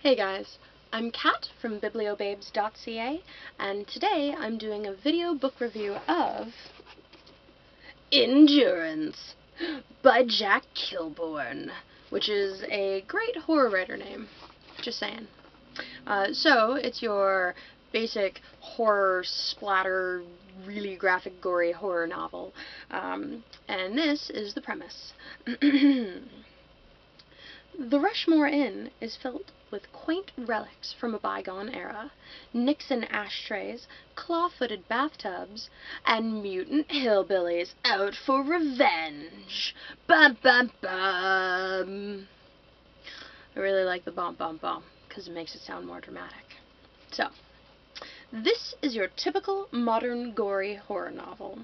Hey guys, I'm Kat from BiblioBabes.ca, and today I'm doing a video book review of Endurance by Jack Kilborn, which is a great horror writer name, just saying. So, it's your basic horror, splatter, really graphic, gory horror novel, and this is the premise. The Rushmore Inn is filled with quaint relics from a bygone era, Nixon ashtrays, claw-footed bathtubs, and mutant hillbillies out for revenge. Bum bum bum. I really like the bum bum bum, because it makes it sound more dramatic. So, this is your typical modern gory horror novel.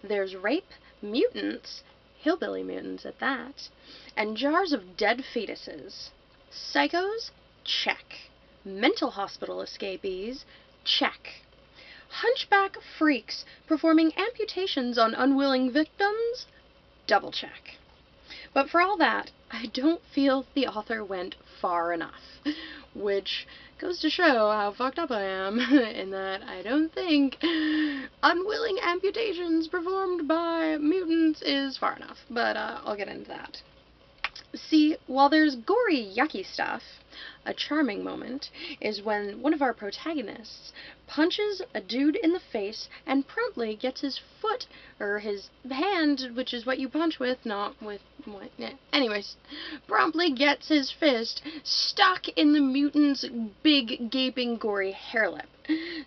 There's rape, mutants, hillbilly mutants at that, and jars of dead fetuses. Psychos? Check. Mental hospital escapees? Check. Hunchback freaks performing amputations on unwilling victims? Double check. But for all that, I don't feel the author went far enough, which goes to show how fucked up I am, in that I don't think unwilling amputations performed by mutants is far enough, but I'll get into that. See, while there's gory, yucky stuff, a charming moment is when one of our protagonists punches a dude in the face and promptly gets his foot, or his hand, which is what you punch with, not with what, anyways, promptly gets his fist stuck in the mutant's big, gaping, gory hair lip.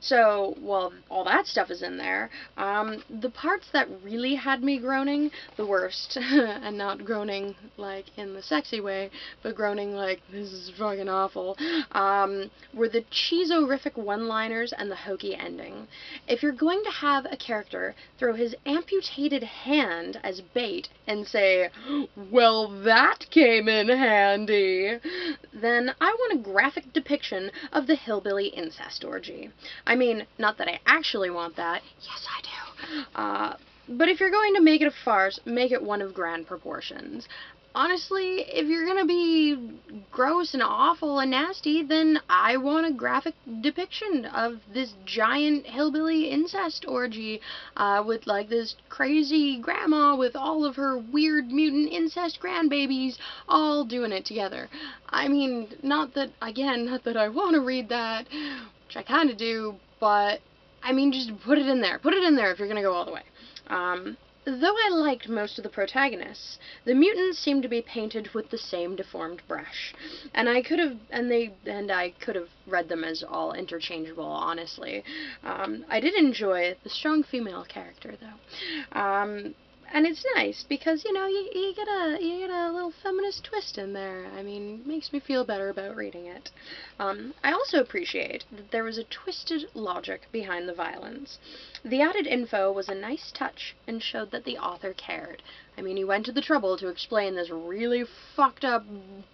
So, while all that stuff is in there, the parts that really had me groaning the worst, and not groaning, like, in the sexy way, but groaning like, this is fucking awful, were the cheesorific one-liners and the hokey ending. If you're going to have a character throw his amputated hand as bait and say, well, that came in handy, then I want a graphic depiction of the hillbilly incest orgy. I mean, not that I actually want that. Yes, I do. But if you're going to make it a farce, make it one of grand proportions. Honestly, if you're gonna be gross and awful and nasty, then I want a graphic depiction of this giant hillbilly incest orgy, with, like, this crazy grandma with all of her weird mutant incest grandbabies all doing it together. I mean, not that I want to read that, which I kinda do, but, I mean, just put it in there. Put it in there if you're gonna go all the way. Though I liked most of the protagonists, the mutants seemed to be painted with the same deformed brush, and I could have read them as all interchangeable, honestly. I did enjoy the strong female character, though. And it's nice because, you know, you get a little feminist twist in there. I mean, it makes me feel better about reading it. I also appreciate that there was a twisted logic behind the violence. The added info was a nice touch and showed that the author cared. I mean, he went to the trouble to explain this really fucked up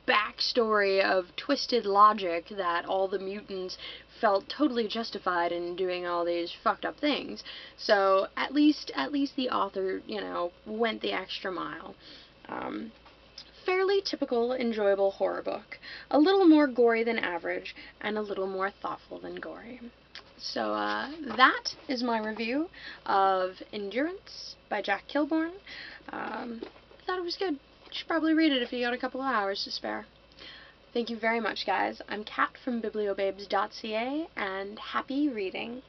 backstory of twisted logic that all the mutants felt totally justified in doing all these fucked up things. So at least the author, you know, went the extra mile. Fairly typical, enjoyable horror book. A little more gory than average, and a little more thoughtful than gory. So, that is my review of Endurance by Jack Kilborn. I thought it was good. You should probably read it if you got a couple of hours to spare. Thank you very much, guys. I'm Kat from BiblioBabes.ca, and happy reading.